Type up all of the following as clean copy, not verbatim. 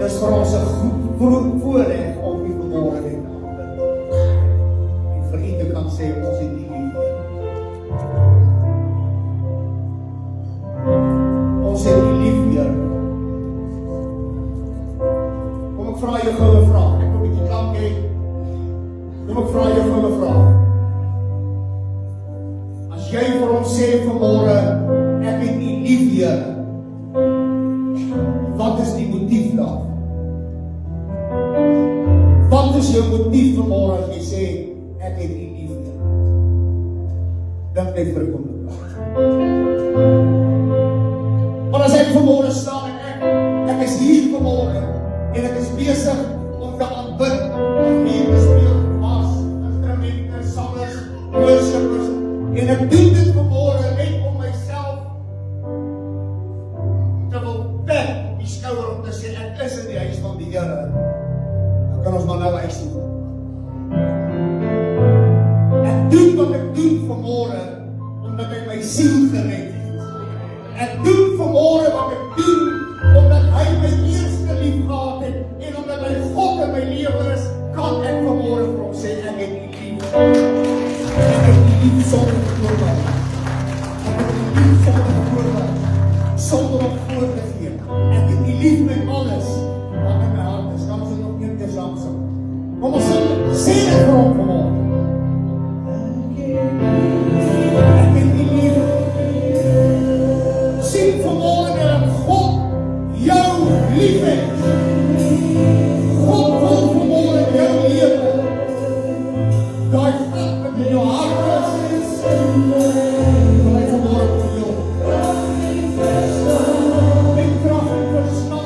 Dis vir ons 'n groot voorreg om U vanmôre net te aanbid. En vir U te kan sê ons het U lief. Ons het U lief, Here. Kom ek vra jou gou 'n vraag. Ek wil 'n bietjie klank hê. Kom ek vra jou gou 'n vraag. As jy vir ons sê vanmôre, ek het U lief, Here. Wat is die motief daar? Wat is jou motief vanmôre as jy sê ek het U lief? Dink net vir 'n oomblik. Maar as ek vanmôre staan en ek is hier vanmôre en ek is besig om te aanbid, om speel, as instrumente, sangers, worshipers, en ek doen dit vanmôre net om myself te wil pet op die skouer om te sê ek is in die huis van die Here. Dan kan ons maar nou huis toe. Ek doen wat ek doen vanmôre omdat hy my siel gered het. Ek doen vanmôre wat ek doen omdat hy my eerste lief gehad het en omdat hy God in my lewe is, kan ek vanmôre vir hom sê ek het U lief. Ek het U lief sonder voorwaarde. Ek het U lief sonder voorwaarde. Sonder om voor te gee. Ek het U lief met alles wat in my hart is. Kan ons dit nog een keer saam sing? Kom ons sê dit vir hom vanmôre. Ek het U lief. Sien vanmôre dat God jou lief het. God wil vanmôre jou lewe. Daai gat wat in jou hart is, wil hy vanmôre vervul. Met krag en verstand.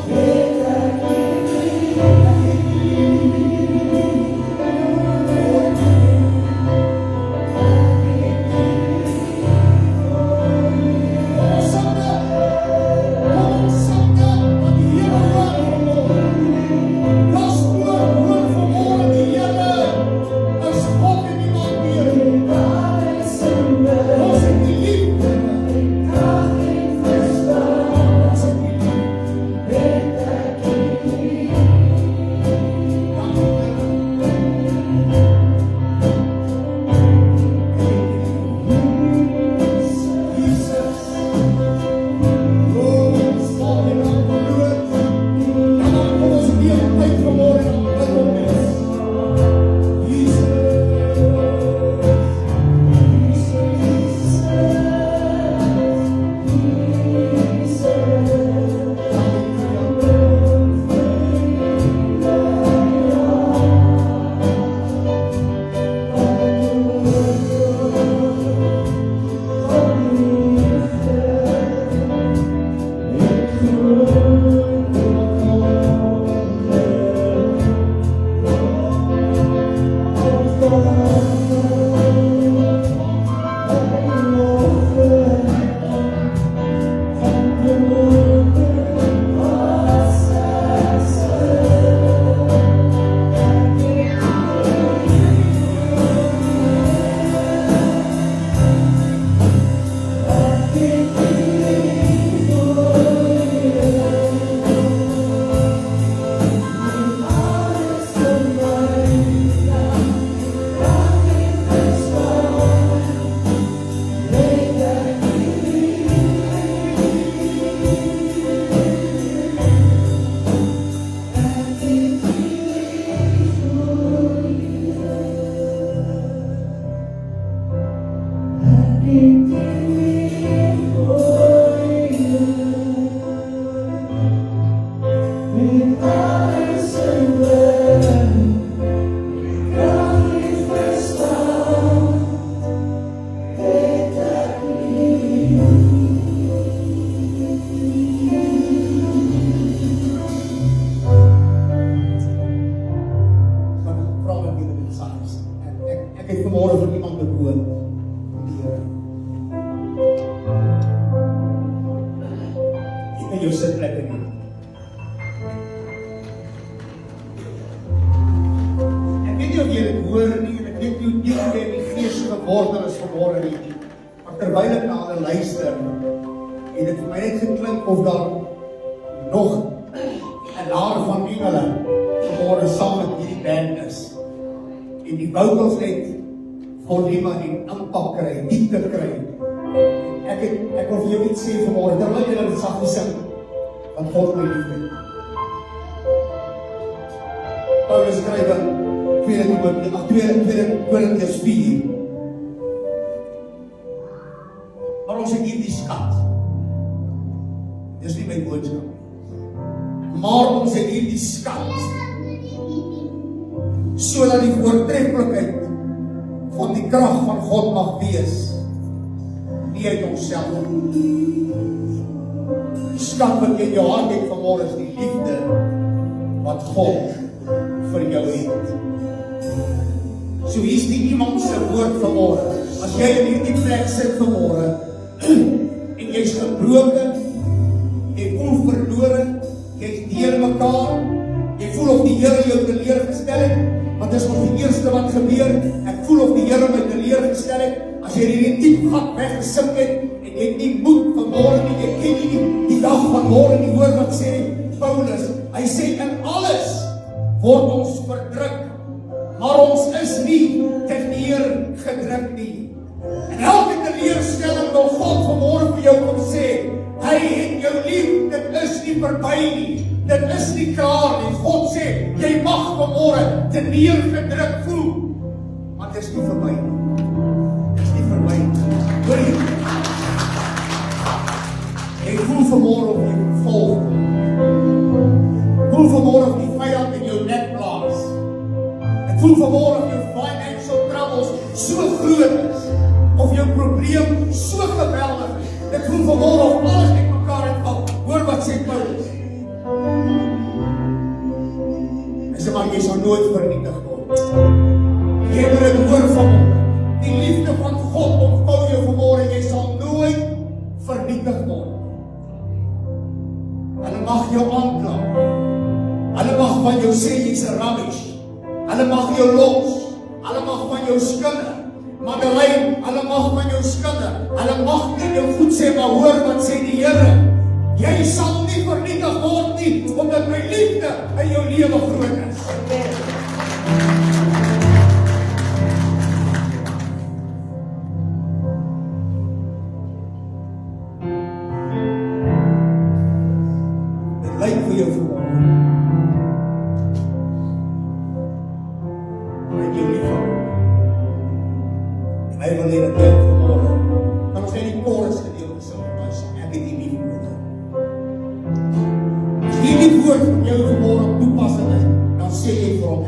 Terwyl ek na hulle luister, het dit vir my net geklink of daar nog 'n laag van indien hulle vanmôre saam met hierdie band is en die vocals net volume en impak kry, diepte kry. Ek wil vir jou iets sê vanmôre, terwyl jy dit sag sing, want God my liefhet. Paulus skryf in 2 Korintiërs 4. Maar ons het hierdie skat. Dis nie my boodskap. Maar ons het hierdie skat, sodat die voortreffelikheid van die krag van God mag wees, nie uit onsself. Die skat wat jy in jou hart het vanmôre is die liefde wat God vir jou het. So hier's nie iemand se woord vanmôre. As jy in hierdie plek sit vanmôre en jy's gebroken, jy voel verlore, jy's deurmekaar, jy voel of die Here jou teleurgestel het, want dis nog die eerste wat gebeur. Ek voel of die Here my teleurgestel het. As jy hierdie diep gat weggesink het en jy het nie moed vanmôre nie, jy ken nie die dag van môre nie, hoor wat sê Paulus. Hy sê in alles word ons verdruk, maar ons is nie teneergedruk nie. En elke teleurstelling wil God vanmôre vir jou kom sê, hy het jou lief, dit is nie verby nie, dit is nie klaar nie. God sê, jy mag vanmôre teneergedruk voel, maar dit is nie verby nie. Dit is nie verby nie. Hoor jy? Jy voel vanmôre of jy volg. Voel vanmôre of die vyand in jou nek blaas. Ek voel vanmôre of jou financial troubles so groot is, of jou probleem so geweldig is. Ek voel vanmôre of alles uit mekaar uitval. Hoor wat sê Paulus. Hy sê maar jy sal nooit vernietig word. Jy moet dit hoor vanmôre. Die liefde van God omvou jou vanmôre, jy sal nooit vernietig word. Hulle mag jou aankla. Hulle mag van jou sê jy's 'n rubbish. Hulle mag jou los. Hulle mag van jou skinder. Madeleine, hulle mag van jou skinder. Hulle mag nie jou goed sê, maar hoor wat sê die Here. Jy sal nie vernietig word nie, omdat my liefde in jou lewe groot is. Dit lyk vir jou vanmôre. Hy wil hê dat jy vanmôre, kan ons net die chorus gedeelte sing, as ek het die lief nodig. As hierdie woord van jou vanmôre toepassing is, dan sê jy vir hom,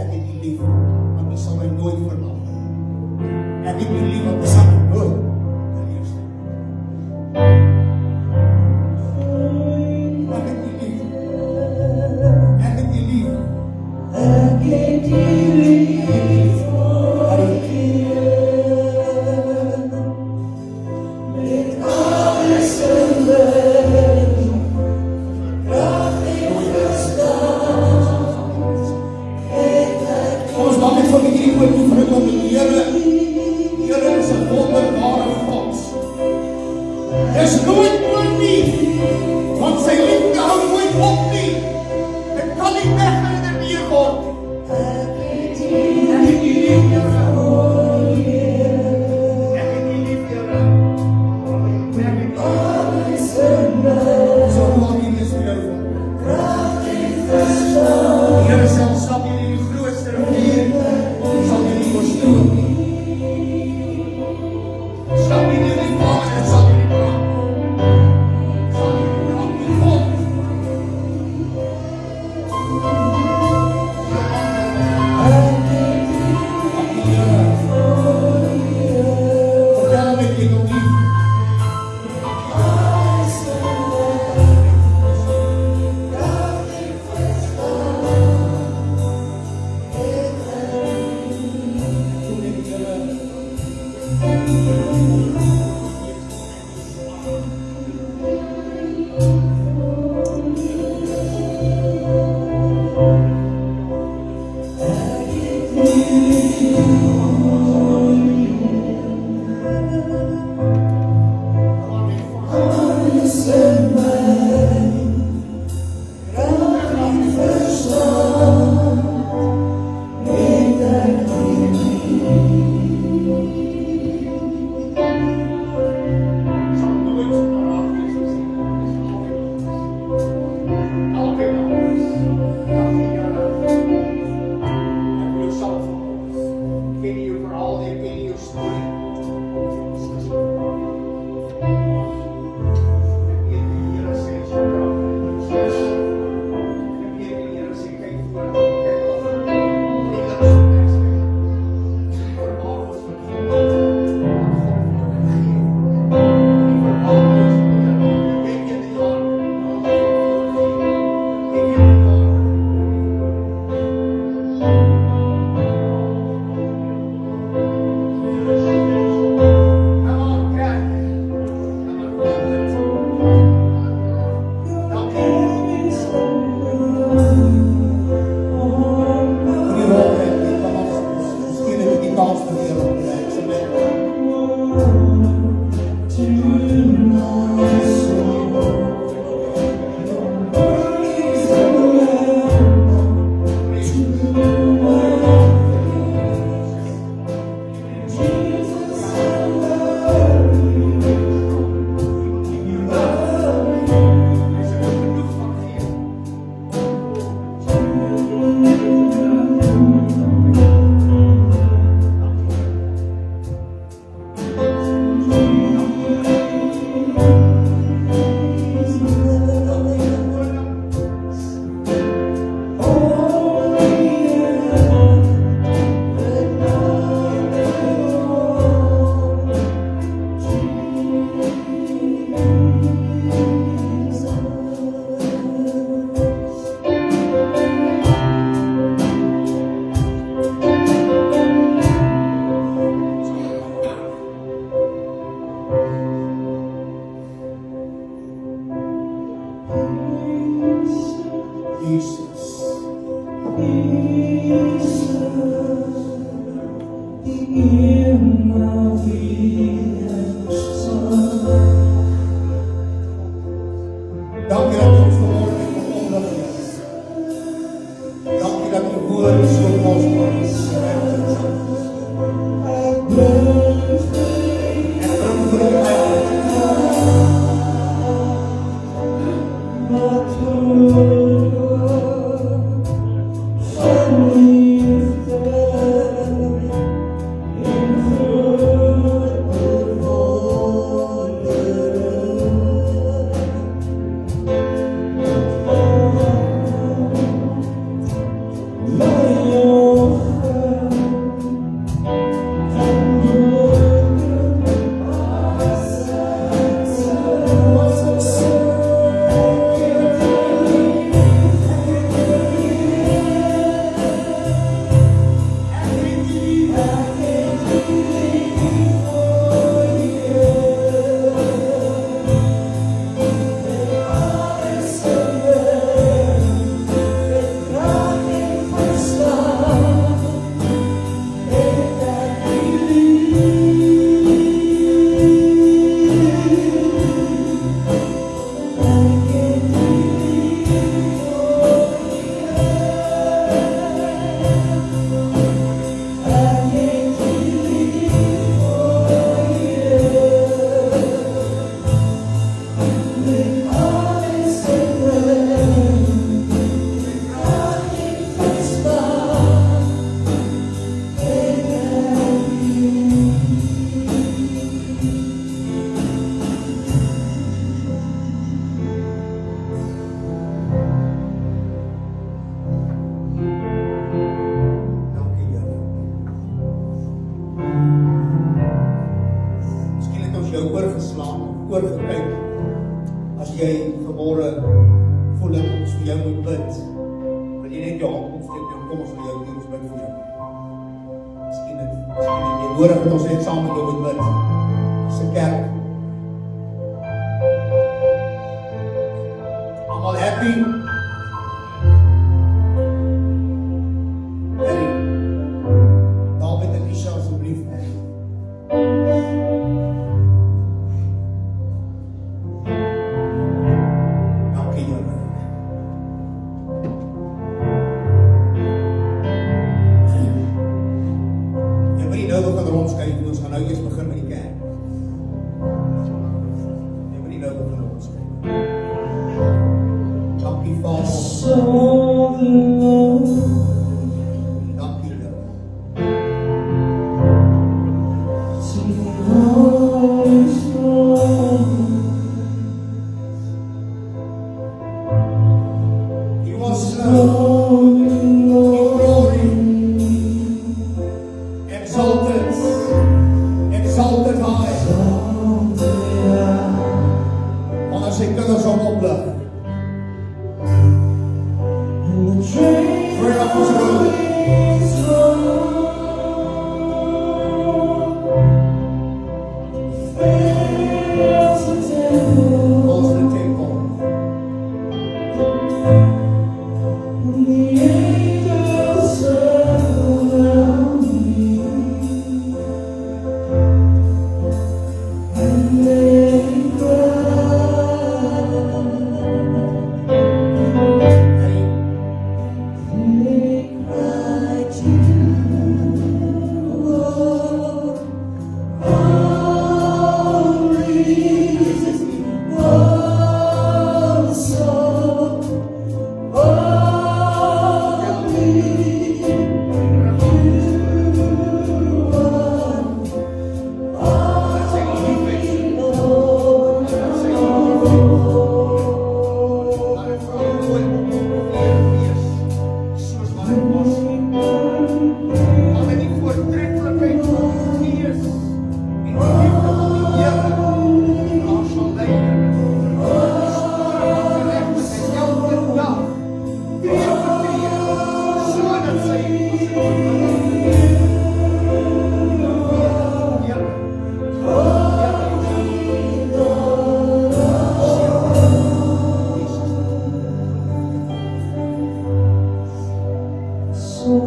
Dankie dat ons vanmorgen in verkondig is. Dankie dat die woord so kosbaar is. En bring vir die oorgekyk. As jy vanmorgen voel dat ons vir jou moet bid, wil jy net jou hand opsteek en kom ons vir jou doen, ons bid vir jou. Miskien het jy nodig dat ons net saam met jou moet bid. As 'n kerk. Almal happy? David en Isha asseblief. Ons gaan nou eers begin met die kerk. Jy moet nie nou begin met ons kyk. Dankie Vader. Dankie Here. You are slow in glory, exalted high. Want as sy kinders hom oplig. Pray up ons roep. Fills the temple. The angels surround me. They cry to Halleluja.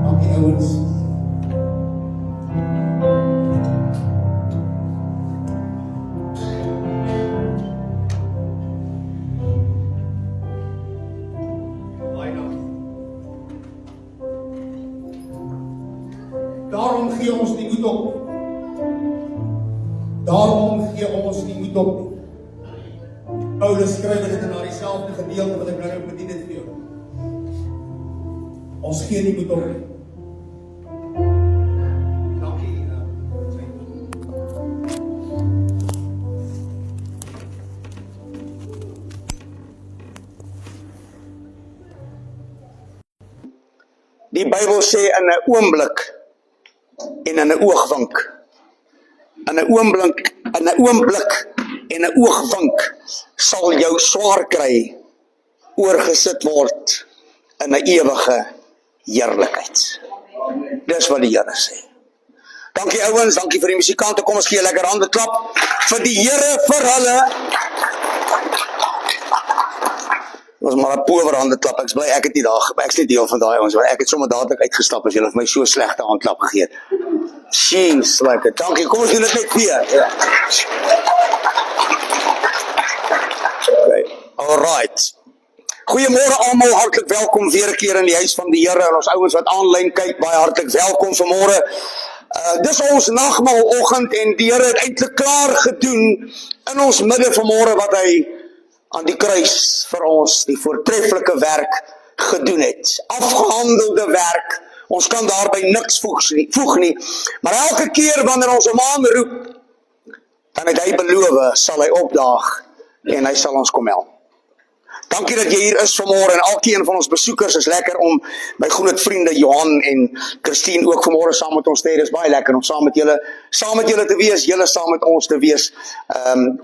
Dankie ouens. Daarom gee ons nie moed op nie. Daarom gee ons nie moed op nie. Paulus skryf dit in daardie selfde gedeelte wat ek nou bedien het vir jou. Ons gee nie moed op nie. Dankie. Die Bybel sê in 'n oomblik en in 'n oogwink. In 'n oomblik en 'n oogwink sal jou swaar kry oorgesit word in 'n ewige heerlikheid. Dis wat die Here sê. Dankie ouens, dankie vir die musikante. Kom ons gee 'n lekker hande klap vir die Here vir hulle. Was maar 'n power handeklap. Ek bly ek het nie daar, ek's nie deel van daai ouens, want ek het sommer dadelik uitgestap as julle vir my so slegte handklap gegee het. Jeez, like, dankie. Kom ons doen dit net weer. Ja. Okay. Alright. Goeiemôre almal, hartlik welkom weer 'n keer in die huis van die Here en ons ouens wat aanlyn kyk, baie hartlik welkom vanmôre. Dis ons nagmaaloggend en die Here het eintlik klaar gedoen in ons midde vanmôre wat hy aan die kruis vir ons die voortreffelike werk gedoen het. Afgehandelde werk. Ons kan daarby niks voeg nie. Maar elke keer wanneer ons hom aanroep, dan het hy beloof, sal hy opdaag en hy sal ons kom help. Dankie dat jy hier is vanmôre en elkeen van ons besoekers is lekker om my groot vriende Johan en Christine ook vanmôre saam met ons te hê. Dis baie lekker om saam met julle te wees, julle saam met ons te wees.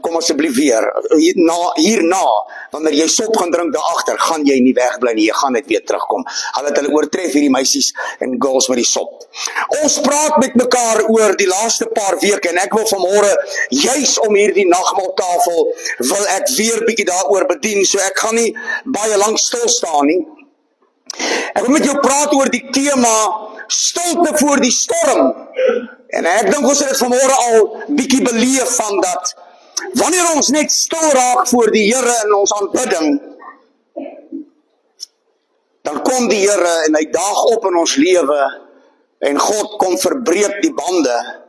Kom asseblief weer. Hierna, wanneer jy sop gaan drink daar agter, gaan jy nie wegbly nie, jy gaan net weer terugkom. Hulle oortref hierdie meisies en girls met die sop. Ons praat met mekaar oor die laaste paar weke en ek wil vanmôre juis om hierdie nagmaaltafel wil ek weer bietjie daaroor bedien, so ek gaan nie baie lank stil staan nie. Ek wil met jou praat oor die tema stilte voor die storm. En ek dink ons het dit vanmôre al bietjie beleef van dat wanneer ons net stil raak voor die Here in ons aanbidding, dan kom die Here en hy daag op in ons lewe en God kom verbreek die bande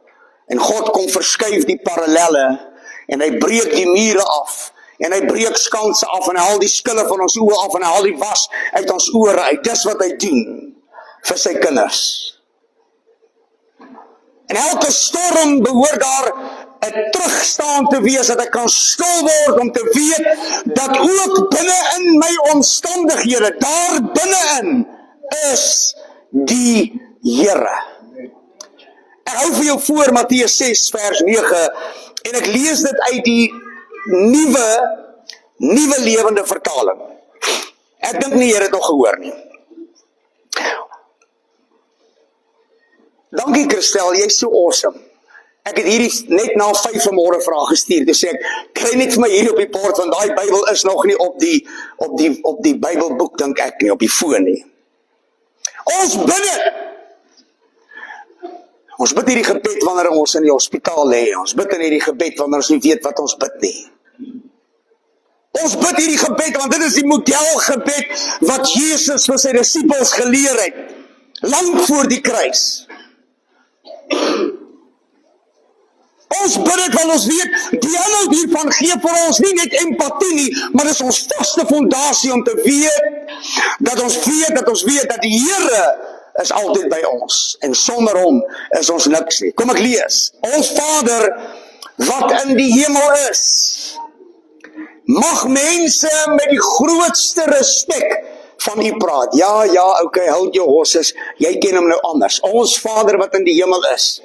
en God kom verskuif die parallelle en hy breek die mure af. En hy breek skanse af en hy haal die skille van ons oë af en hy haal die was uit ons ore uit. Dis wat hy doen vir sy kinders. En elke storm behoort daar 'n terugstaan te wees, dat ek kan stil word om te weet dat ook binne in my omstandighede, daar binne-in is die Here. Ek hou vir jou voor Matteus 6 vers 9 en ek lees dit uit die nuwe lewende vertaling. Ek dink nie jy het dit nog gehoor nie. Dankie Christel, jy's so awesome. Ek het hierdie net na 5 vanmôre vrae gestuur. Toe sê ek, kry net vir my hier op die bord want daai Bybel is nog nie op die Bybelboek dink ek nie, op die foon nie. Ons bid hierdie gebed wanneer ons in die hospitaal lê. Ons bid in hierdie gebed wanneer ons nie weet wat ons bid nie. Ons bid hierdie gebed want dit is die modelgebed wat Jesus vir sy disippels geleer het. Lank voor die kruis. Ons bid dit want ons weet, die inhoud hiervan gee vir ons nie net empatie nie, maar dit is ons vaste fondasie om te weet, dat ons weet dat die Here is altyd by ons, en sonder hom is ons niks nie. Kom ek lees, ons Vader, wat in die hemel is, mag mense met die grootste respek van u praat. Ja, okay, hold jou horses, jy ken hom nou anders. Ons Vader wat in die hemel is,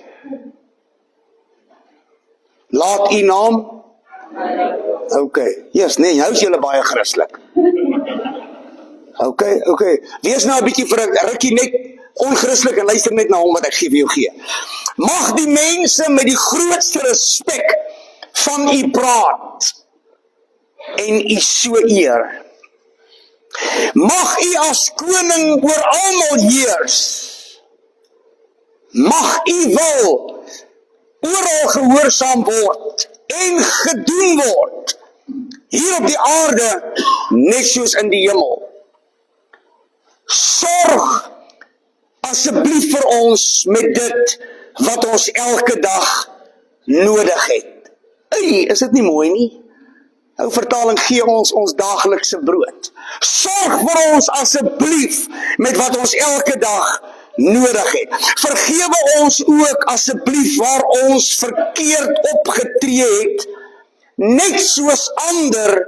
laat u naam, okay, yes, nee, nou is julle baie Christelik. Okay, wees nou 'n bietjie vir 'n rukkie net onchristelik en luister net na hom wat ek vir jou gee. Mag die mense met die grootste respek van u praat. en u so eer. Mag u as koning oor almal heers. Mag u wil oral gehoorsaam word en gedoen word, hier op die aarde, net soos in die hemel. Sorg asseblief vir ons met dit wat ons elke dag nodig het. Is dit nie mooi nie? Ou vertaling gee ons daaglikse brood. Sorg vir ons asseblief met wat ons elke dag nodig het. Vergewe ons ook asseblief waar ons verkeerd opgetree het, net soos ander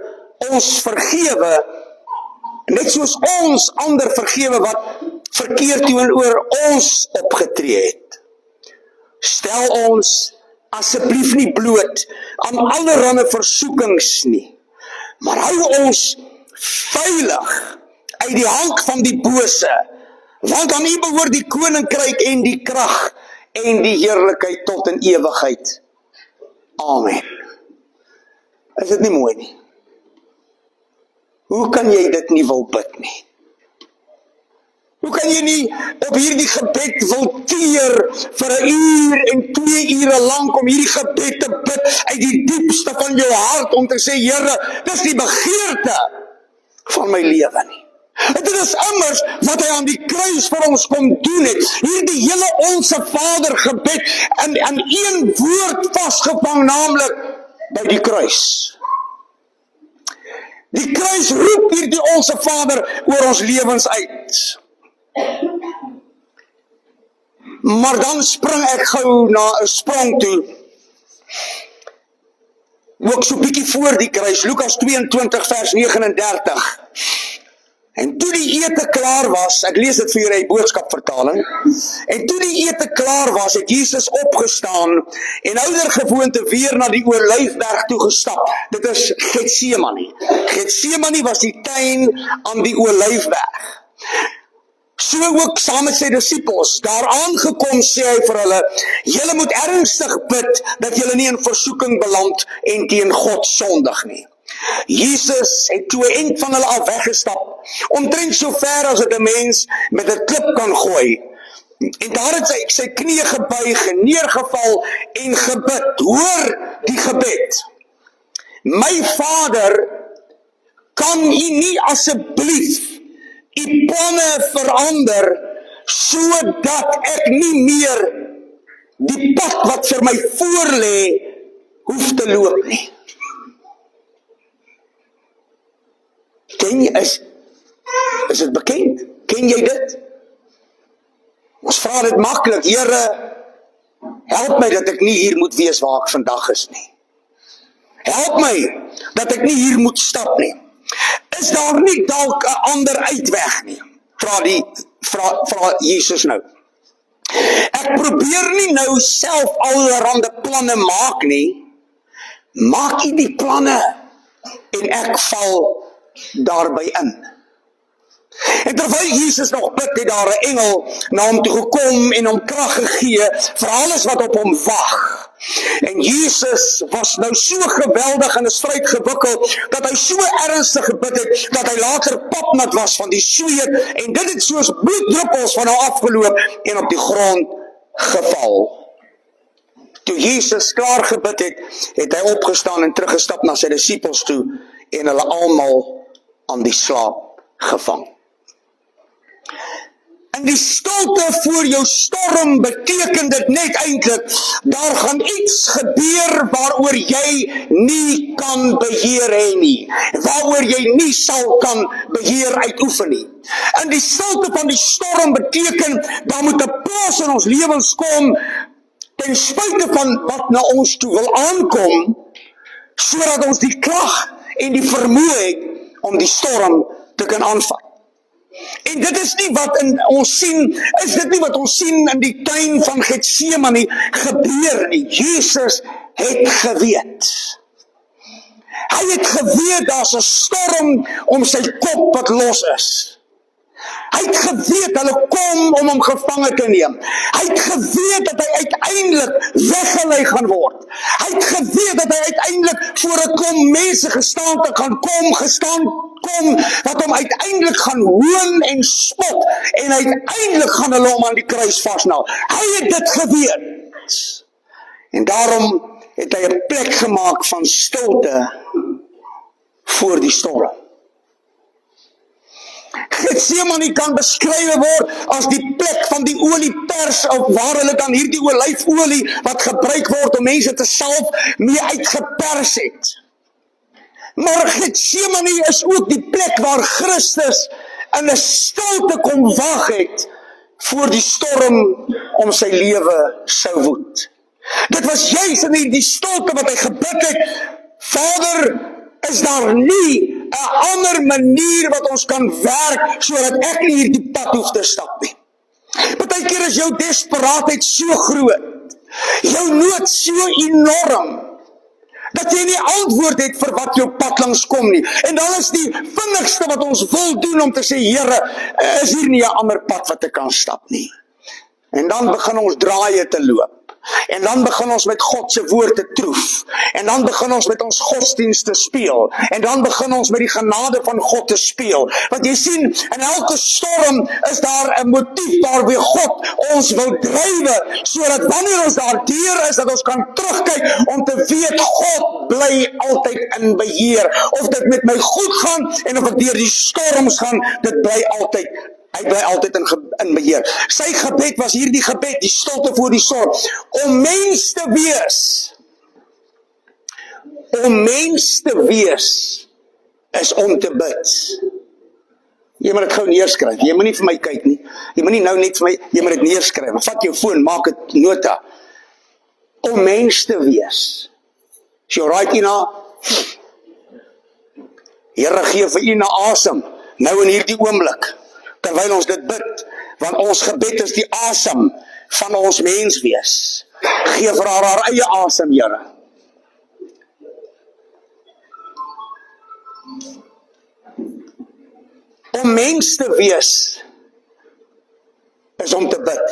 ons vergewe, net soos ons ander vergewe wat verkeerd teenoor ons opgetree het. Stel ons asseblief nie bloot aan allerlei versoekings nie, maar hou ons veilig uit die hand van die bose, want aan U behoort die koninkryk en die krag en die heerlikheid tot in ewigheid. Amen. Is dit nie mooi nie? Hoe kan jy dit nie wil bid nie? Hoe kan jy nie op hierdie gebed wil teer vir 1 uur en 2 ure lang om hierdie gebed te bid uit die diepste van jou hart om te sê, Here, dis die begeerte van my lewe nie. En dit is immers wat hy aan die kruis vir ons kom doen het. Hierdie hele Onse Vader gebed in een woord vasgevang, naamlik by die kruis. Die kruis roep hierdie Onse Vader oor ons lewens uit. Maar dan spring ek gou na 'n sprong toe. Ook so bietjie voor die kruis, Lukas 22 vers 39. En toe die ete klaar was, ek lees dit vir julle uit boodskapvertaling, en toe die ete klaar was, het Jesus opgestaan en oudergewoonte weer na die Olyfberg toe gestap. Dit is Getsemane. Getsemane was die tuin aan die Olyfberg. So ook saam met sy disippels, daar aangekom sê hy vir hulle, julle moet ernstig bid, dat julle nie in versoeking beland en teen God sondig nie. Jesus het toe 'n end van hulle af weggestap, omtrent so ver as dit 'n mens met 'n klip kan gooi. En daar het sy knieë gebuig, neergeval en gebid. Hoor die gebed. My Vader, kan U nie asseblief U planne verander, sodat ek nie meer die pad wat vir my voorlê hoef te loop nie. Ken jy, is dit bekend? Ken jy dit? Ons vra dit maklik, Here, help my dat ek nie hier moet wees waar ek vandag is nie. Help my dat ek nie hier moet stap nie. Is daar nie dalk 'n ander uitweg nie? Vra Jesus nou. Ek probeer nie nou self allerhande planne maak nie. Maak U die planne en ek val daarby in. En terwyl Jesus nog bid, het daar 'n engel na hom toe gekom en hom krag gegee vir alles wat op hom wag. En Jesus was nou so geweldig in 'n stryd gewikkeld, dat hy so ernstig gebid het, dat hy later papnat was van die sweet, en dit het soos bloeddruppels van hom afgeloop en op die grond geval. Toe Jesus klaar gebid het, het hy opgestaan en teruggestap na sy disippels toe, en hulle almal aan die slaap gevang. In die stilte voor jou storm beteken dit net eintlik, daar gaan iets gebeur waaroor jy nie kan beheer hê nie, waaroor jy nie sal kan beheer uitoefen nie. In die stilte van die storm beteken, daar moet 'n plaas in ons lewens kom, ten spyte van wat na ons toe wil aankom, sodat ons die krag en die vermoë het om die storm te kan aanvat. En dit is nie wat ons sien in die tuin van Getsemane gebeur nie. Jesus het geweet. Hy het geweet daar's 'n storm om sy kop wat los is. Hy het geweet hulle kom om hom gevange te neem. Hy het geweet dat hy uiteindelik weggelei gaan word. Hy het geweet dat hy uiteindelik voor 'n klomp mense gestaan kom, wat hom uiteindelik gaan hoon en spot, en uiteindelik gaan hulle hom aan die kruis vasnaal. Hy het dit geweet. En daarom het hy 'n plek gemaak van stilte voor die storm. Getsemane kan beskryf word as die plek van die oliepers, waar hulle dan hierdie olyfolie wat gebruik word om mense te salf mee uitgepers het. Maar Getsemane is ook die plek waar Christus in 'n stilte kom wag het voor die storm om sy lewe sou woed. Dit was juis in die stilte wat hy gebid het, Vader, is daar nie 'n ander manier wat ons kan werk sodat ek nie hierdie pad hoef te stap nie. Partykeer is jou desperaatheid so groot, jou nood so enorm, dat jy nie antwoord het vir wat jou pad langs kom nie. En dan is die vinnigste wat ons wil doen om te sê, Here, is hier nie 'n ander pad wat ek kan stap nie. En dan begin ons draaie te loop. En dan begin ons met God se woord te troef. En dan begin ons met ons godsdienst te speel. En dan begin ons met die genade van God te speel. Want jy sien, in elke storm is daar 'n motief waarby God ons wil drywe, sodat wanneer ons daar deur is, dat ons kan terugkyk om te weet, God bly altyd in beheer. Of dit met my goed gaan, en of ek deur die storms gaan, dit bly altyd. Hy bly altyd in beheer. Sy gebed was hierdie gebed, die stilte voor die storm, om mens te wees. Om mens te wees is om te bid. Jy moet dit gou neerskryf. Jy moet nie vir my kyk nie. Jy moet nie nou net vir my, jy moet dit neerskryf. Vat jou foon, maak dit nota. Om mens te wees. Is jy right, Ina? Here, gee vir Ina asem, nou in hierdie oomblik, terwyl ons dit bid, want ons gebed is die asem van ons mens wees. Gee vir haar eie asem, Here. Om mens te wees is om te bid.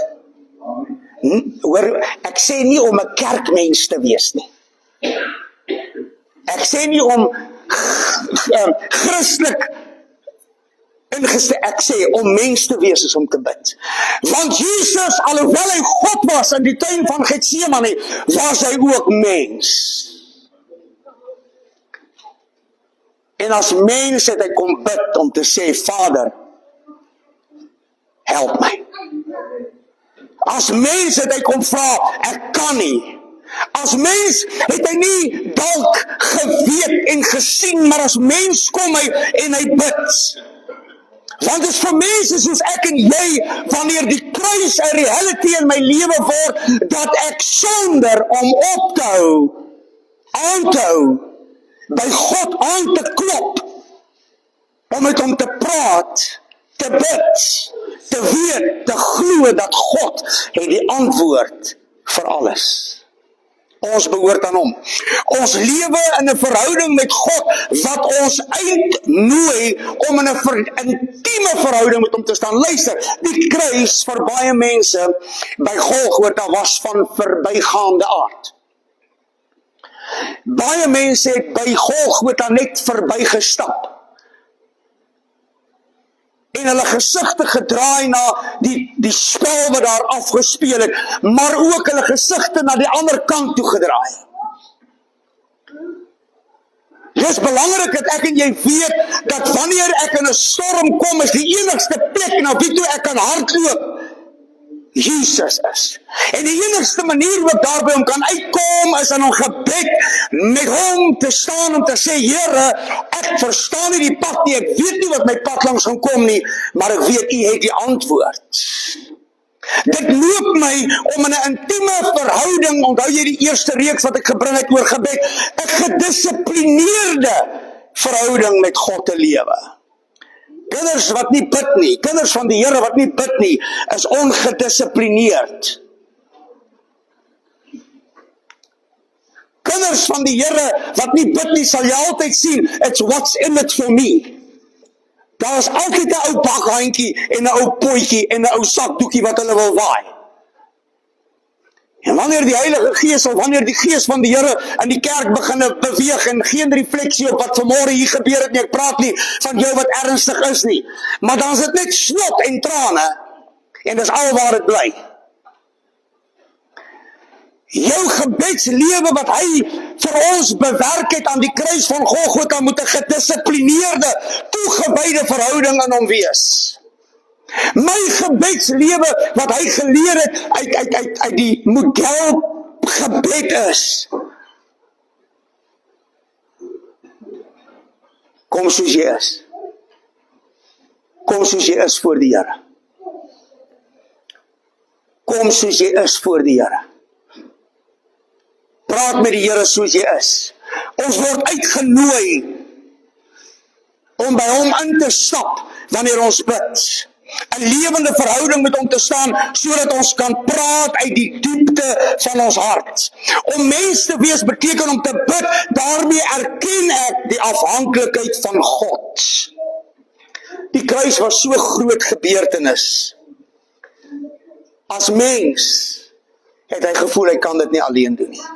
Hoor, ek sê nie om 'n kerkmens te wees nie. Ek sê nie om Christelik ek sê, om mens te wees is om te bid. Want Jesus, alhoewel hy God was in die tuin van Getsemane, was hy ook mens. En as mens het hy kom bid om te sê, Vader, help my. As mens het hy kom vra, ek kan nie. As mens het hy nie dalk geweet en gesien, maar as mens kom hy en hy bid. Want dit is vir mense soos ek en jy, wanneer die kruis 'n reality in my lewe word, dat ek sonder om op te hou, aan te hou, by God aan te klop, om met hom te praat, te bid, te weet, te glo dat God het die antwoord vir alles. Ons behoort aan hom. Ons lewe in 'n verhouding met God wat ons uitnooi om in 'n intieme verhouding met hom te staan. Luister, die kruis vir baie mense by Golgotha was van verbygaande aard. Baie mense het by Golgotha net verbygestap. En hulle gesigte gedraai na die spel wat daar afgespeel het, maar ook hulle gesigte na die ander kant toe gedraai. Dit is belangrik dat ek en jy weet, dat wanneer ek in 'n storm kom, is die enigste plek na wie toe ek kan hardloop, Jesus is. En die enigste manier hoe ek daarby hom kan uitkom, is in 'n gebed met hom te staan om te sê, Here, ek verstaan nie die pad nie, ek weet nie wat my pad langs gaan kom nie, maar ek weet, U het die antwoord. Dit loop my om in 'n intieme verhouding, onthou jy die eerste reeks wat ek gebring het oor gebed, 'n gedissiplineerde verhouding met God te lewe. Kinders wat nie bid nie, kinders van die Here wat nie bid nie, is ongedissiplineerd. Kinders van die Here wat nie bid nie, sal jy altyd sien, it's what's in it for me. Daar is altyd 'n ou bakhandjie en 'n ou potjie en 'n ou sakdoekie wat hulle wil waai. En wanneer die Heilige Gees of wanneer die Gees van die Here in die kerk begin beweeg en geen refleksie op wat vanmôre hier gebeur het nie, ek praat nie van jou wat ernstig is nie, maar dan is dit net snot en trane en dis al waar dit bly. Jou gebedslewe wat hy vir ons bewerk het aan die kruis van Golgotha moet 'n gedissiplineerde, toegewyde verhouding in hom wees. My gebedslewe wat hy geleer het uit die model gebed is. Kom soos jy is. Kom soos jy is voor die Here. Kom soos jy is voor die Here. Praat met die Here soos jy is. Ons word uitgenooi om by hom in te stap wanneer ons bid. 'n lewende verhouding met hom te staan, sodat ons kan praat uit die diepte van ons hart. Om mens te wees beteken om te bid, daarmee erken ek die afhanklikheid van God. Die kruis was so groot gebeurtenis. As mens het hy gevoel hy kan dit nie alleen doen nie.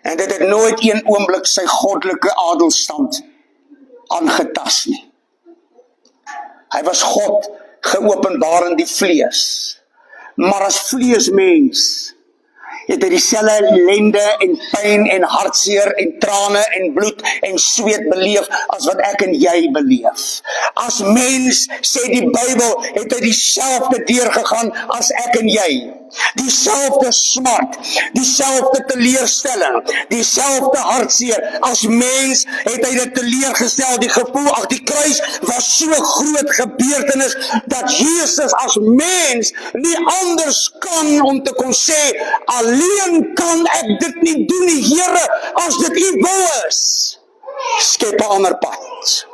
En dit het nooit een oomblik sy goddelike adelstand aangetast nie. Hy was God geopenbaar in die vlees. Maar as vleesmens het hy dieselfde ellende en pyn en hartseer en trane en bloed en sweet beleef as wat ek en jy beleef. As mens, sê die Bybel, het hy dieselfde deurgegaan as ek en jy. Dieselfde smart, dieselfde teleurstelling, dieselfde hartseer. As mens het hy dit teleurgestel, die gevoel, ag die kruis was so groot gebeurtenis, dat Jesus as mens nie anders kan om te kon sê, alleen kan ek dit nie doen nie, Here, as dit U wil is. Skep 'n ander pad.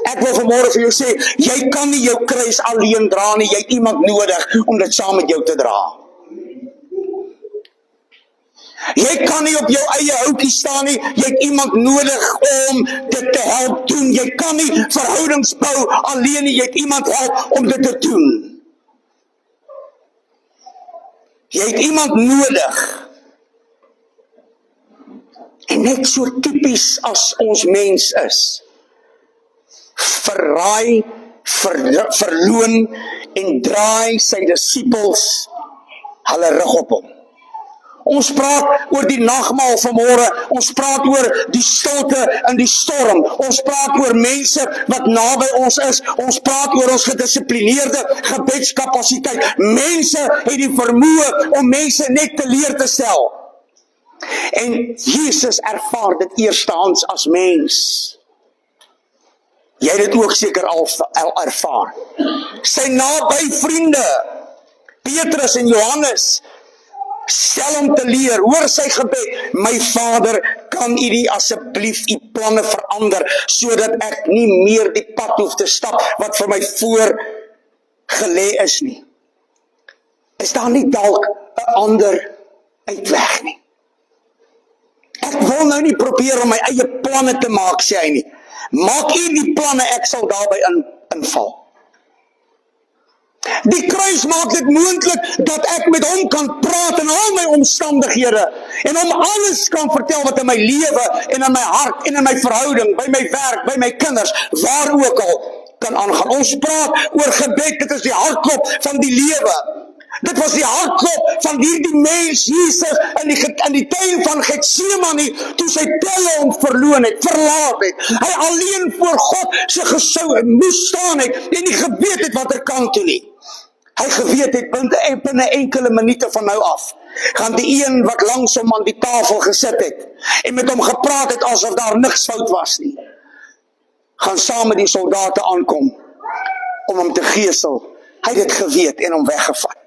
Ek wil vanmôre vir jou sê, jy kan nie jou kruis alleen dra nie, jy het iemand nodig om dit saam met jou te dra. Jy kan nie op jou eie houtjie staan nie, jy het iemand nodig om dit te help doen. Jy kan nie verhoudings bou alleen nie, jy het iemand help om dit te doen. Jy het iemand nodig. En net so tipies as ons mens is, verraai, verloon en draai sy disippels hulle rug op hom. Ons praat oor die nagmaal vanmôre, ons praat oor die stilte in die storm, ons praat oor mense wat naby ons is, ons praat oor ons gedissiplineerde gebedskapasiteit. Mense het die vermoë om mense net teleur te stel. En Jesus ervaar dit eerstehands as mens. Jy het dit ook seker al ervaar. Sy naby vriende, Petrus en Johannes, stel hom te leer, hoor sy gebed, my Vader, kan U nie asseblief U planne verander, sodat ek nie meer die pad hoef te stap, wat vir my voor gelê is nie. Is daar nie dalk 'n ander uitweg nie? Ek wil nou nie probeer om my eie planne te maak, sê hy nie. Maak U die planne, ek sal daarby inval. Die kruis maak dit moontlik dat ek met hom kan praat in al my omstandighede en hom alles kan vertel wat in my lewe en in my hart en in my verhouding, by my werk, by my kinders, waar ook al kan aangaan. Ons praat oor gebed, dit is die hartklop van die lewe. Dit was die hartklop van hierdie mens, Jesus, in die tuin van Getsemane, toe sy pelle hom verloon het, verlaat het. Hy alleen voor God sy gesou moes staan het, en nie geweet het wat kant toe nie. Hy geweet het, binne enkele minute van nou af, gaan die een wat langs hom aan die tafel gesit het, en met hom gepraat het, asof daar niks fout was nie, gaan saam met die soldate aankom, om hom te gesel. Hy het dit geweet, en hom weggevat.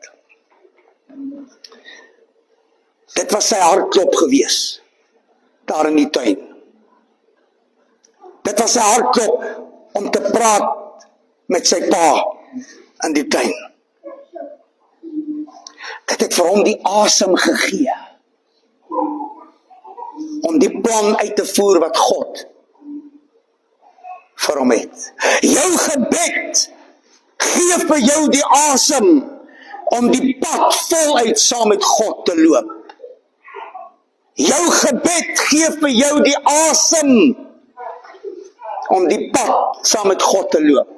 Dit was sy hartklop gewees, daar in die tuin. Dit was sy hartklop om te praat met sy pa in die tuin. Dit het vir hom die asem gegee om die plan uit te voer wat God vir hom het. Jou gebed gee vir jou die asem om die pad voluit saam met God te loop. Jou gebed gee vir jou die asem om die pad saam met God te loop.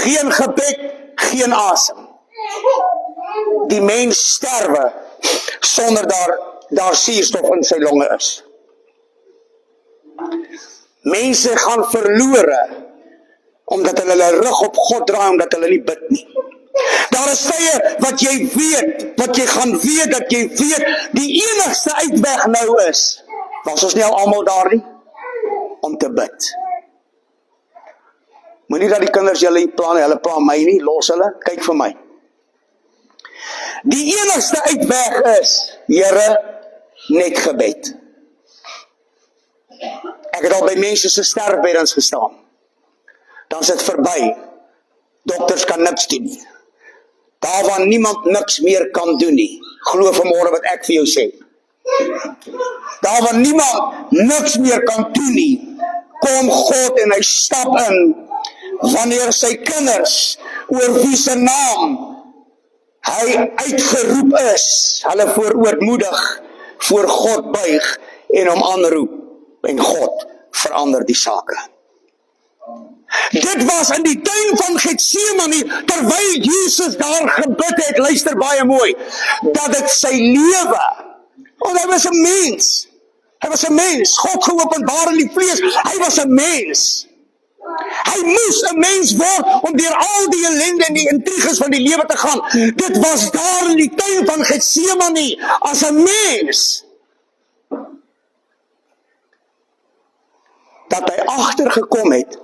Geen gebed, geen asem. Die mens sterwe sonder daar suurstof in sy longe is. Mense gaan verlore omdat hulle rug op God draai, omdat hulle nie bid nie. Daar is tye wat jy weet, wat jy gaan weet, dat jy weet, die enigste uitweg nou is, was ons nie al almal daar nie, om te bid. Moenie dat die kinders julle hulle plan my nie, los hulle, kyk vir my. Die enigste uitweg is, Here, net gebed. Ek het al by mense se sterfbeddens gestaan. Dan is dit verby. Dokters kan niks doen nie. Daar waar niemand niks meer kan doen nie. Glo vanmôre wat ek vir jou sê. Daar waar niemand niks meer kan doen nie, kom God en hy stap in, wanneer sy kinders, oor wie se naam hy uitgeroep is, hulle voorootmoedig voor God buig en hom aanroep, en God verander die sake. Dit was in die tuin van Getsemane, terwyl Jesus daar gebid het, luister baie mooi, dat dit sy lewe, want hy was 'n mens, God geopenbaar in die vlees, hy was 'n mens. Hy moes 'n mens word om deur al die ellende en die intriges van die lewe te gaan. Dit was daar in die tuin van Getsemane as 'n mens dat hy agtergekom het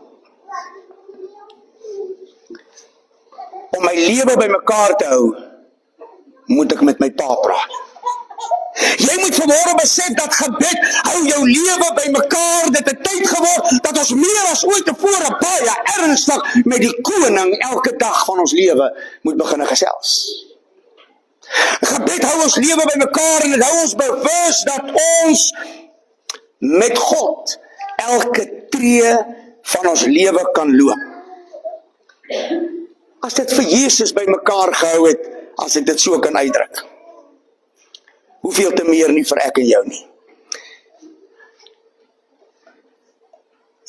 om my lewe bymekaar te hou, moet ek met my Pa praat. Jy moet vanmôre besef dat gebed hou jou lewe bymekaar. Dit het tyd geword dat ons meer as ooit tevore baie ernstig met die koning elke dag van ons lewe moet begin gesels. Gebed hou ons lewe bymekaar en dit hou ons bewus dat ons met God elke tree van ons lewe kan loop. As dit vir Jesus bymekaar gehou het, as ek dit so kan uitdruk, hoeveel te meer nie vir ek en jou nie.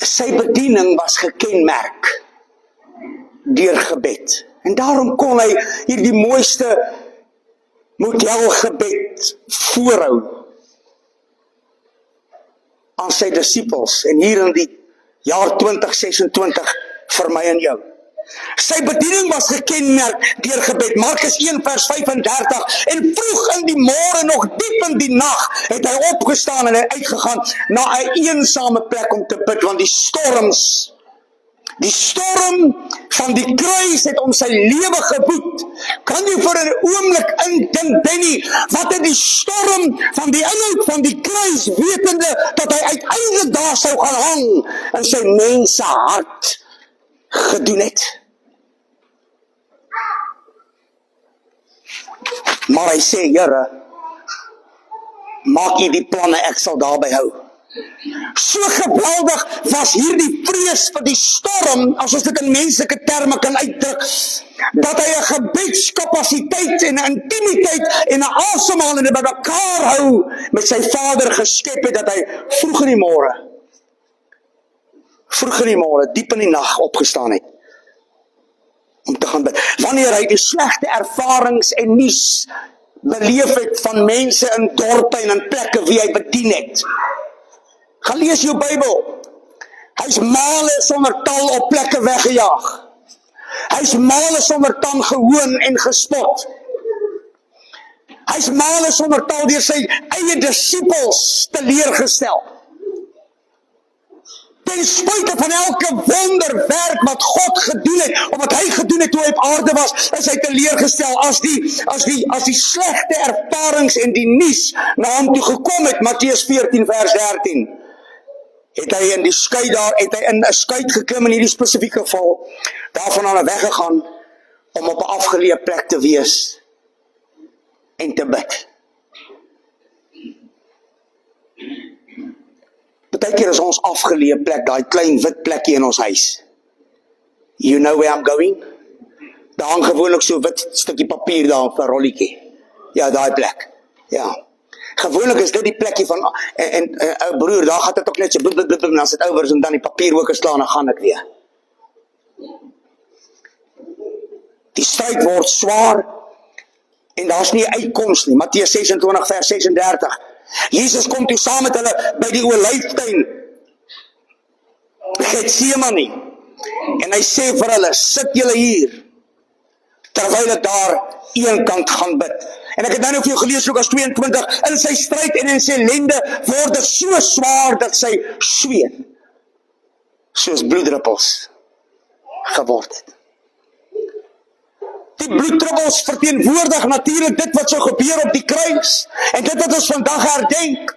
Sy bediening was gekenmerk deur gebed. En daarom kon hy hierdie mooiste modelgebed voorhou aan sy disippels en hier in die jaar 2026 vir my en jou. Sy bediening was gekenmerk deur gebed. Markus 1 vers 35 en vroeg in die môre nog diep in die nag het hy opgestaan en hy uitgegaan na 'n eensame plek om te bid, want die storm van die kruis het om sy lewe geboet. Kan jy vir 'n oomblik indink, Benny, wat het die storm van die inhoud van die kruis, wetende dat hy uiteindelik daar sou gaan hang, in sy mense hart gedoen het? Maar hy sê, Here, maak U die planne, ek sal daarby hou. So geweldig was hierdie vrees vir die storm, as ons dit in menslike terme kan uitdruk, dat hy 'n gebedskapasiteit en 'n intimiteit en 'n asemhaling by mekaar hou met sy Vader geskep het, dat hy vroeg in die môre, diep in die nag opgestaan het om te gaan bid. Wanneer hy die slegte ervarings en nuus beleef het van mense in dorpe en in plekke wie hy bedien het. Gaan lees jou Bybel. Hy's male sonder tal op plekke weggejaag. Hy's male sonder tal gehoon en gespot. Hy's male sonder tal deur sy eie disippels teleurgestel. Ten spyte van elke wonderwerk wat God gedoen het, of wat hy gedoen het toe hy op aarde was, is hy teleurgestel as die slegte ervarings en die nuus na hom toe gekom het. Matteus 14 vers 13. Het hy in 'n skuit geklim in hierdie spesifieke geval, daarvan aan weggegaan om op 'n afgeleë plek te wees en te bid. Partykeer is ons afgeleë plek, daai klein wit plekkie in ons huis. You know where I'm going? Daar hang gewoonlik so wit stukkie papier daar op 'n rolletjie. Ja, daai plek. Ja. Gewoonlik is dit die plekkie van, en broer, daar gaat dit ook net so, blub, en as dit oor is, en dan die papier ook geslaan, dan gaan ek weer. Die stryd word swaar, en daar's nie uitkoms nie. Matteus 26 vers 36. Jesus kom toe saam met hulle by die olyftuin, Getsemane, en hy sê vir hulle, sit julle hier, terwyl ek daar een kant gaan bid. En ek het nou vir jou gelees, Lukas 22, in sy stryd en in sy ellende word dit so swaar dat sy sweet, soos bloeddruppels geword het. Die bloeddruppels verteenwoordig natuurlik dit wat sou gebeur op die kruis, en dit wat ons vandag herdenk,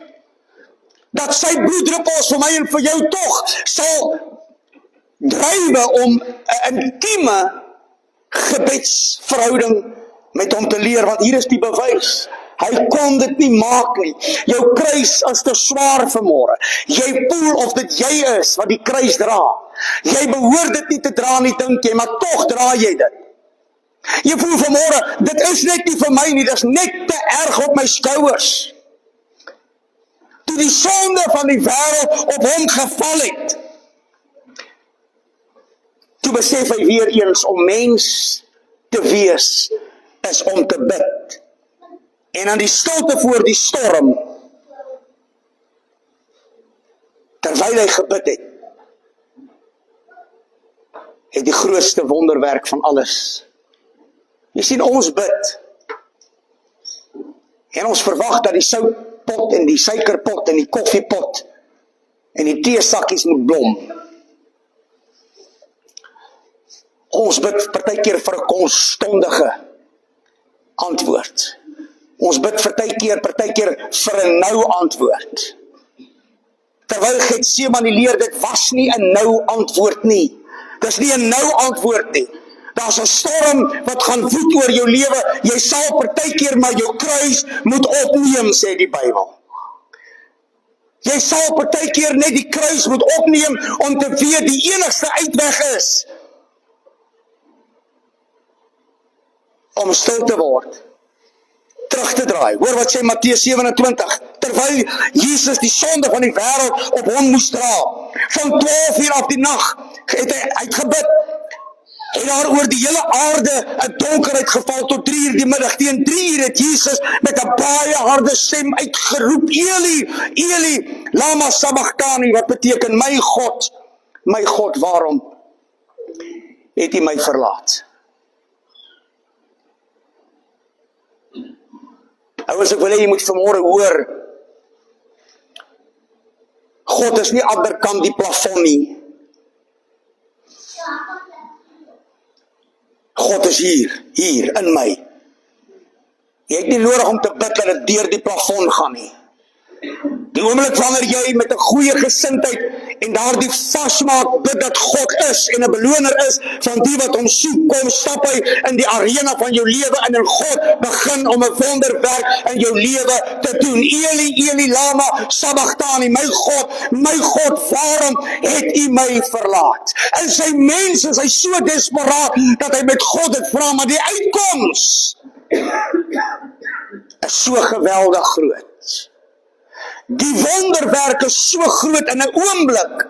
dat sy bloeddruppels vir my en vir jou tog sal drywe om 'n intieme gebedsverhouding met hom te leer, want hier is die bewys. Hy kon dit nie maak nie. Jou kruis is te swaar vanmôre. Jy voel of dit jy is wat die kruis dra. Jy behoort dit nie te dra nie, dink jy, maar tog dra jy dit. Jy voel vanmôre, dit is net nie vir my nie, dit is net te erg op my skouers. Toe die sonde van die wêreld op hom geval het, toe besef hy weer eens om mens te wees is om te bid. En aan die stilte voor die storm, terwyl hy gebid het die grootste wonderwerk van alles. Jy sien, ons bid, en ons verwag dat die soutpot en die suikerpot en die koffiepot en die teesakkies moet blom. Ons bid partykeer vir 'n konstondige antwoord. Ons bid partykeer vir 'n nou antwoord. Terwyl Getsemane leer, dit was nie 'n nou antwoord nie. Dis nie 'n nou antwoord nie. Daar's 'n storm wat gaan woed oor jou lewe. Jy sal partykeer maar jou kruis moet opneem, sê die Bybel. Jy sal partykeer net die kruis moet opneem om te weet die enigste uitweg is om stil te word, terug te draai. Hoor wat sê Matteus 27, terwyl Jesus die sonde van die wêreld op hom moes dra, van 12 uur af die nag, het hy uitgebid, en daar oor die hele aarde 'n donkerheid geval tot 3 uur die middag. Teen 3 uur het Jesus met 'n baie harde stem uitgeroep, Eli, Eli, lama sabachthani, wat beteken, my God, waarom het U my verlaat? Ouers, ek wil hê jy moet vanmôre hoor, God is nie agterkant die plafon nie. God is hier in my. Jy het nie nodig om te bid dat dit deur die plafon gaan nie. Die oomblik wanneer jy met 'n goeie gesindheid en daardie vasmaak bid dat God is en 'n beloner is van die wat hom soek, kom stap hy in die arena van jou lewe en in God begin om 'n wonderwerk in jou lewe te doen. Eli, Eli, lama sabachthani, my God, waarom het U my verlaat? En sy mens is hy so desperaat dat hy met God dit vra, maar die uitkoms is so geweldig groot. Die wonderwerk is so groot in 'n oomblik.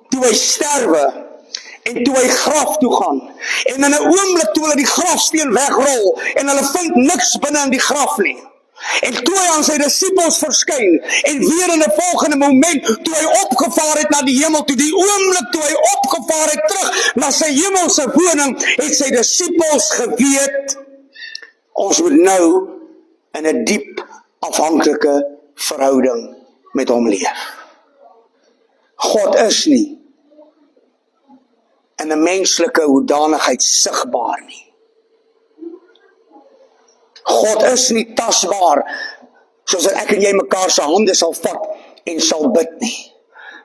Toe hy sterwe en toe hy graf toe gaan. En in 'n oomblik toe hulle die grafsteen wegrol en hulle vind niks binne in die graf nie. En toe hy aan sy disippels verskyn en weer in 'n volgende moment toe hy opgevaar het na die hemel toe, die oomblik toe hy opgevaar het terug na sy hemelse woning, het sy disippels geweet, ons moet nou in 'n diep afhanklike verhouding met hom leef. God is nie in 'n menslike hoedanigheid sigbaar nie. God is nie tasbaar soos dat ek en jy mekaar se hande sal vat en sal bid nie.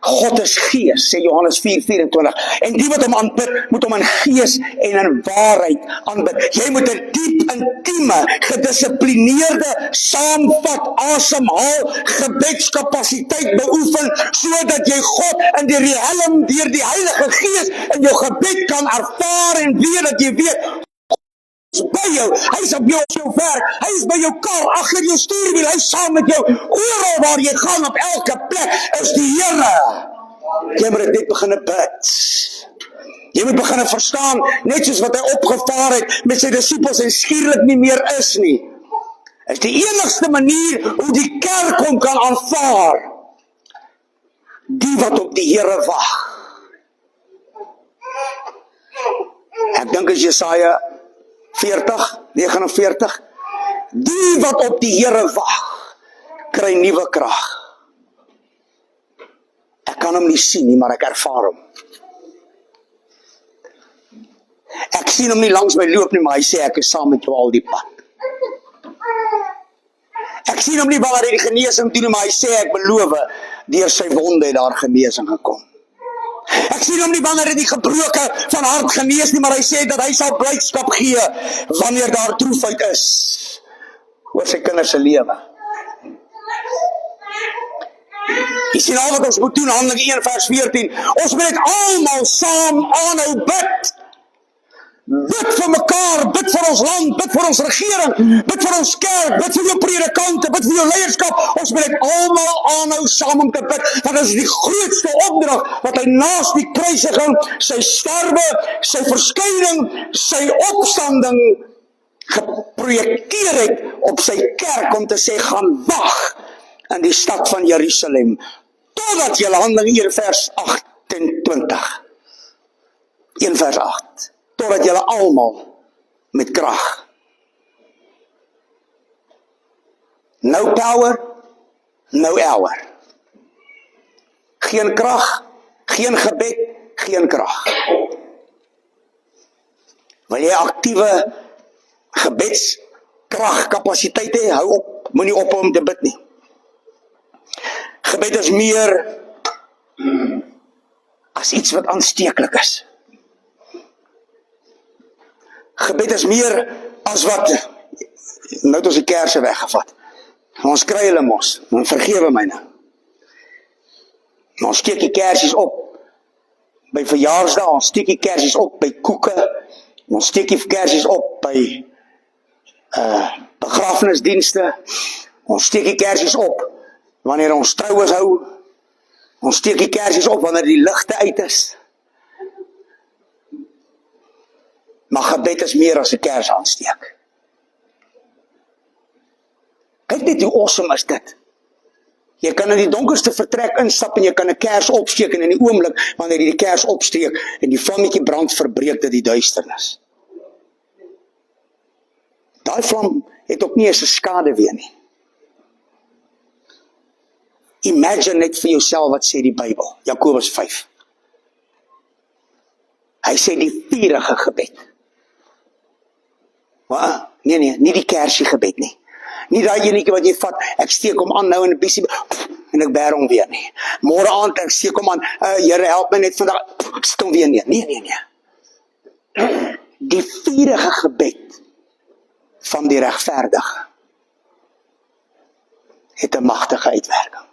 God is gees, sê Johannes 4:24. En die wat hom aanbid, moet hom in gees en in waarheid aanbid. Jy moet 'n diep, intieme, gedissiplineerde, saamvat, asemhaal, gebedskapasiteit beoefen, sodat jy God in die riem deur die Heilige Gees in jou gebed kan ervaar en weet dat jy weet, by jou, hy is op jou werk, hy is by jou kar, agter jou stuurwiel, hy is saam met jou, oral waar jy gaan, op elke plek, is die Here. Jy moet dit begin bid. Jy moet begin verstaan, net soos wat hy opgevaar het met sy disippels en skielik nie meer is nie. Is die enigste manier hoe die kerk hom kan aanvaar. Die wat op die Here wag. Ek dink is Jesaja 49. Die wat op die Here wag, kry nuwe krag. Ek kan hom nie sien nie, maar ek ervaar hom. Ek sien hom nie langs my loop nie, maar hy sê ek is saam met jou al die pad. Ek sien hom nie wanneer hy die genesing doen nie, maar hy sê ek beloof, deur sy wonde het daar genesing gekom. Ek sien hom nie wanneer hy die gebroke van hart genees nie, maar hy sê dat hy sal blydskap gee wanneer daar droefheid is oor sy kinders se lewe. Jy sien al wat ons moet doen, Handelinge 1:14. Ons moet net almal saam aanhou bid. Bid vir mekaar, bid vir ons land, bid vir ons regering, bid vir ons kerk, bid vir jou predikante, bid vir jou leierskap. Ons moet net almal aanhou saam om te bid. Want dit is die grootste opdrag wat hy naas die kruisiging, sy sterwe, sy verskyning, sy opstanding geprojekteer het op sy kerk om te sê, gaan wag in die stad van Jerusalem, totdat julle Handelinge 1:28. 1:8. Totdat julle almal met krag. No power, no hour. Geen krag, geen gebed, geen krag. Wil jy aktiewe gebedskrag kapasiteit hê, hou op, moenie ophou om te bid nie. Gebed is meer as iets wat aansteeklik is. Gebed is meer as wat, nou het ons die kerse weggevat. Ons kry hulle mos, dan vergewe my nou. Ons steek die kersies op by verjaarsdae, ons steek die kersies op by koeke, ons steek die kersies op by begrafnisdienste, ons steek die kersies op wanneer ons troues hou, ons steek die kersies op wanneer die ligte uit is. Maar gebed is meer as 'n kers aansteek. Kyk net hoe awesome is dit. Jy kan in die donkerste vertrek instap en jy kan 'n kers opsteek en in die oomblik wanneer jy die kers opsteek en die vlammetjie brand, verbreek dit die duisternis. Daai vlam het ook nie eens 'n skade weer nie. Imagine net vir jouself wat sê die Bybel, Jakobus 5. Hy sê die vurige gebed. Nee, nie die kersie gebed nie. Nie daai enetjie wat jy vat, ek steek hom aan nou en 'n bietjie en ek bær hom weer nie. Môre aand ek steek hom aan, Here help my net vandag, steek hom weer nie. Nee. Die vurige gebed van die regverdige het 'n magtige uitwerking.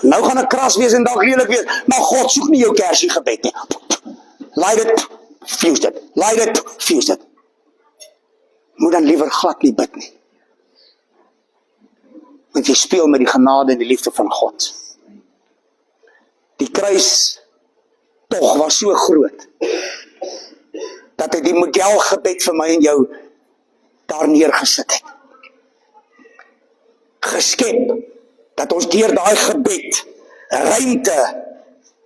Nou gaan ek kras wees en dalk lelik wees, maar God soek nie jou kersie gebed nie. Laai dit, fuse dit. Laai dit, fuse dit. Moet dan liewer glad nie bid nie. Want jy speel met die genade en die liefde van God. Die kruis tog was so groot, dat hy die modelgebed vir my en jou daar neergesit het. Geskep, dat ons deur daai gebed ruimte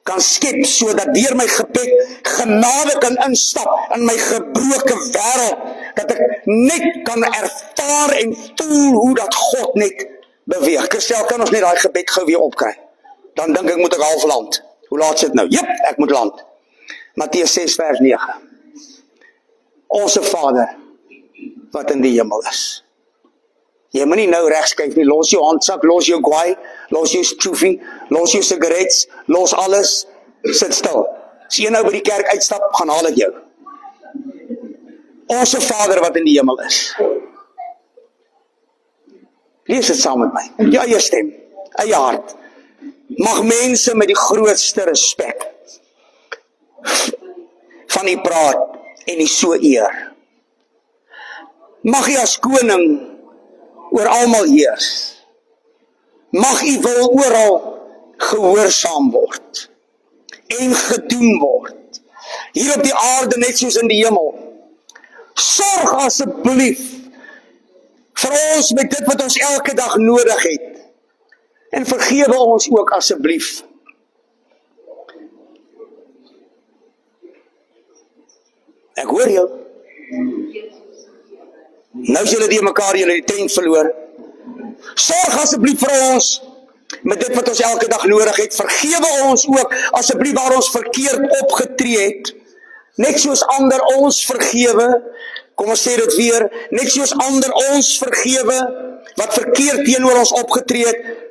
kan skep, sodat deur my gebed genade kan instap in my gebroke wêreld, dat ek net kan ervaar en voel hoe dat God net beweeg. Christel, kan ons net daai gebed gou weer opkry? Dan dink ek moet ek half land. Hoe laat is dit nou? Jep, ek moet land. Matteus 6:9. Onse Vader wat in die hemel is. Jy moet nie nou regskyf nie, los jou handsak, los jou gwaai, los jou choofie, los jou sigarets, los alles, sit stil. As jy nou by die kerk uitstap, gaan haal ek jou. Onse Vader wat in die hemel is. Lees dit saam met my, met jou eie stem, eie hart. Mag mense met die grootste respek van u praat en u so eer. Mag u as koning oor almal heers. Mag u wil oral gehoorsaam word en gedoen word. Hier op die aarde net soos in die hemel. Sorg asseblief vir ons met dit wat ons elke dag nodig het. En vergewe ons ook asseblief. Ek hoor jou. Nou is julle die mekaar, julle die trend verloor. Sorg asseblief vir ons met dit wat ons elke dag nodig het. Vergewe ons ook asseblief waar ons verkeerd opgetree het. Net soos ander ons vergewe. Kom ons sê dit weer. Net soos ander ons vergewe wat verkeerd teenoor ons opgetree het.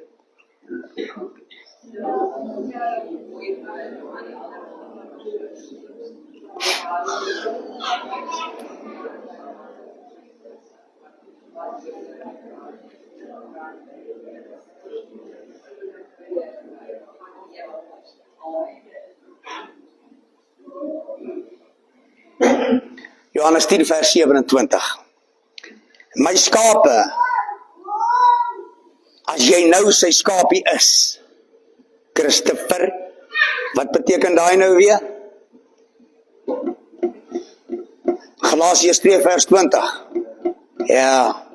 Johannes 10 vers 27. My skape, as jy nou sy skapie is, Christopher, wat beteken daai nou weer? Galasiërs 2 vers 20. Ja.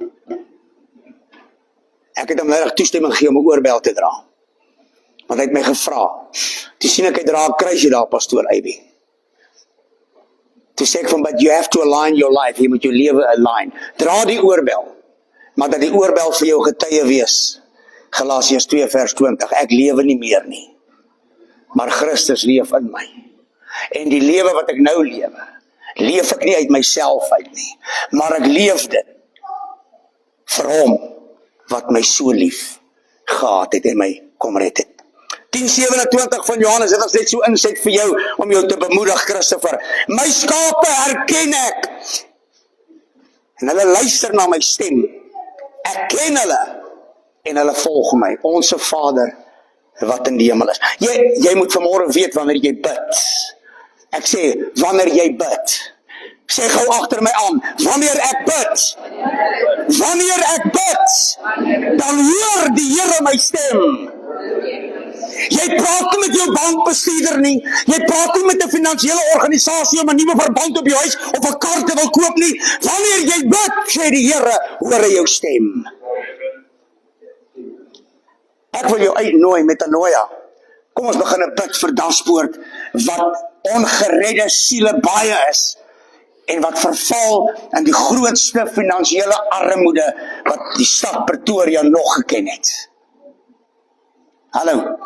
Ek het hom nou toestemming gegee om 'n oorbel te dra. Want hy het my gevra. Toe sien ek hy dra 'n kruisie daar, pastoor Eybie. Toe sê ek van, but you have to align your life, jy moet jou lewe align. Dra die oorbel, maar dat die oorbel vir jou getuie wees. Galasiërs 2 vers 20, ek lewe nie meer nie, maar Christus leef in my. En die lewe wat ek nou lewe, leef ek nie uit myself uit nie, maar ek leef dit vir hom, wat my so lief gehad het en my kom red het. 10:27 van Johannes, dit was net so inset vir jou, om jou te bemoedig, Christopher. My skape herken ek, en hulle luister na my stem. Ek ken hulle, en hulle volg my. Onse Vader, wat in die hemel is. Jy moet vanmorgen weet wanneer jy bid. Ek sê, wanneer jy bid. Sê gou agter my aan, wanneer ek bid. Wanneer ek bid, dan hoor die Here my stem. Jy praat nie met jou bankbestuurder nie, jy praat nie met 'n finansiële organisasie om 'n nuwe verband op jou huis of 'n kar te wil koop nie. Wanneer jy bid, sê die Here, hoor hy jou stem. Ek wil jou uitnooi met 'n noia. Kom ons begin 'n bid vir Daspoort, wat ongeredde siele baie is, en wat verval in die grootste finansiële armoede, wat die stad Pretoria nog geken het. Hallo.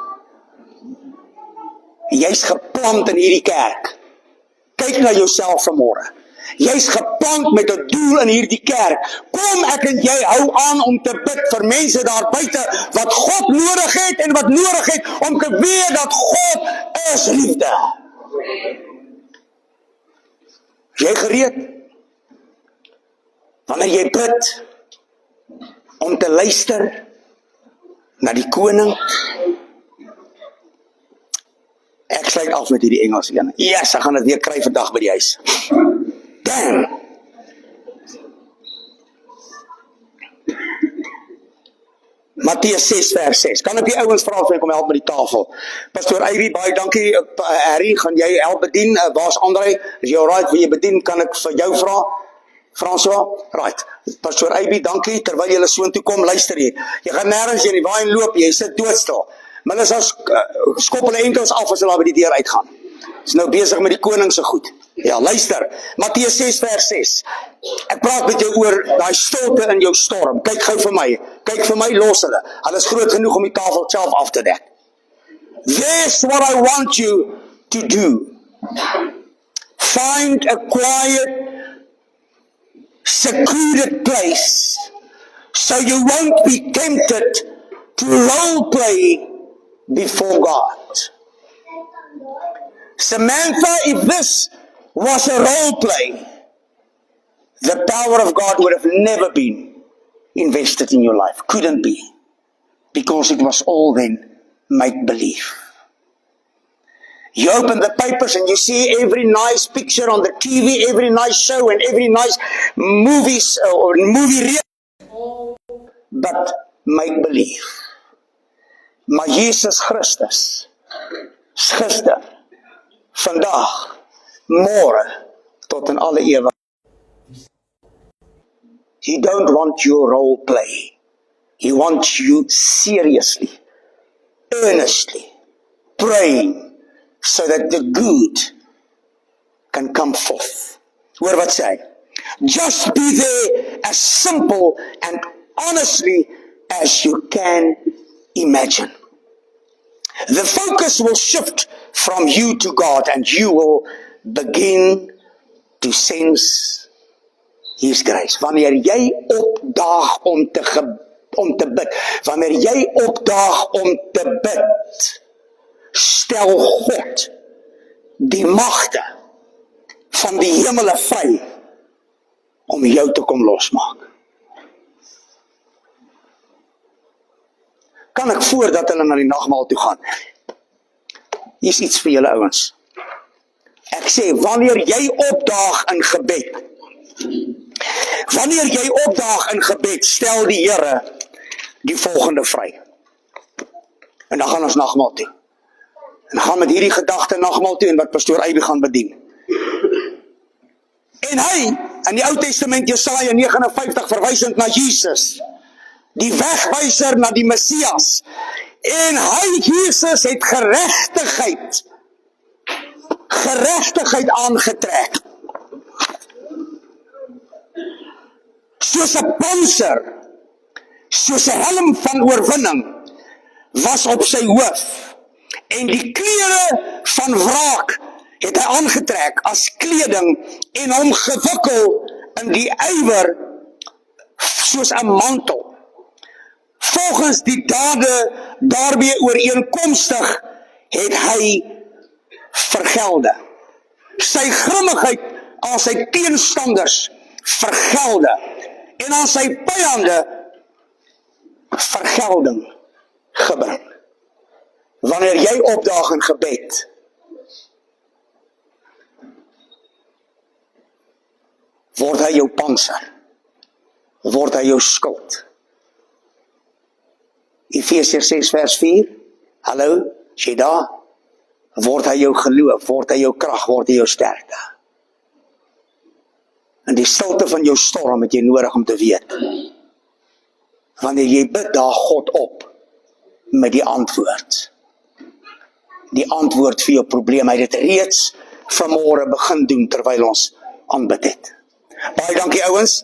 Jy's geplant in hierdie kerk. Kyk na jouself vanmôre. Jy's geplant met 'n doel in hierdie kerk. Kom ek en jy hou aan om te bid vir mense daar buite wat God nodig het en wat nodig het om te weet dat God is liefde. Is jy gereed? Wanneer jy bid om te luister na die koning. Ek sluit af met hierdie Engels een. Yes, ek gaan dit weer kry vandag by die huis. Damn. Matteus 6 vers 6. Kan ek die ouens vra of ek kom help met die tafel? Pastoor Eyrie, baie dankie. Harry, gaan jy help bedien? Waar's Andrei? Is jy alright? Wil jy bedien? Kan ek vir jou vra? François? Right. Pastoor Eyrie, dankie. Terwyl jy soontoe kom, luister jy. Jy gaan nêrens heen nie, waar jy loop, jy sit doodstil. Maar hulle is skop hulle enkels af as hulle by die deur uitgaan. Is nou besig met die koning se goed. Ja, luister. Matteus 6 vers 6. Ek praat met jou oor daai stilte in jou storm. Kyk gou vir my. Kyk vir my, los hulle. Hulle is groot genoeg om die tafel self af te dek. This is what I want you to do. Find a quiet, secluded place so you won't be tempted to role play before God. Samantha, if this was a role play, the power of God would have never been invested in your life. Couldn't be. Because it was all then make-believe. You open the papers and you see every nice picture on the TV, every nice show and every nice movies or movie reel. But make-believe. Maar Jesus Christus is gister, vandag, môre, tot in alle ewigheid. He don't want your role play. He wants you seriously, earnestly, praying so that the good can come forth. Hoor wat sê hy? Just be there as simple and honestly as you can imagine. The focus will shift from you to God and you will begin to sense His grace. Wanneer jy opdaag om te bid, wanneer jy opdaag om te bid, stel God die magte van die hemele vry om jou te kom losmaak. Kan ek voordat hulle na die nagmaal toe gaan? Hier is iets vir julle ouens. Ek sê, wanneer jy opdaag in gebed, stel die Here die volgende vry. En dan gaan ons nagmaal toe. En gaan met hierdie gedagte nagmaal toe en wat pastoor Eybie gaan bedien. En hy, in die Ou Testament Jesaja 59 verwysend na Jesus, die wegwyser na die Messias. En hy, Jesus, het geregtigheid aangetrek. Soos 'n panser, soos 'n helm van oorwinning, was op sy hoof. En die klere van wraak het hy aangetrek as kleding en hom gewikkel in die ywer soos 'n mantel. Volgens die dade daarmee ooreenkomstig het hy vergelde. Sy grimmigheid aan sy teenstanders vergelde en aan sy vyande vergelding gebring. Wanneer jy opdaag in gebed, word hy jou panser, word hy jou skild. Efesiërs 6 vers 4, hallo, is jy daar? Word hy jou geloof, word hy jou krag, word hy jou sterkte. In die stilte van jou storm het jy nodig om te weet, wanneer jy bid, daag God op met die antwoord. Die antwoord vir jou probleem. Hy het dit reeds vanmôre begin doen terwyl ons aanbid het. Baie dankie ouens.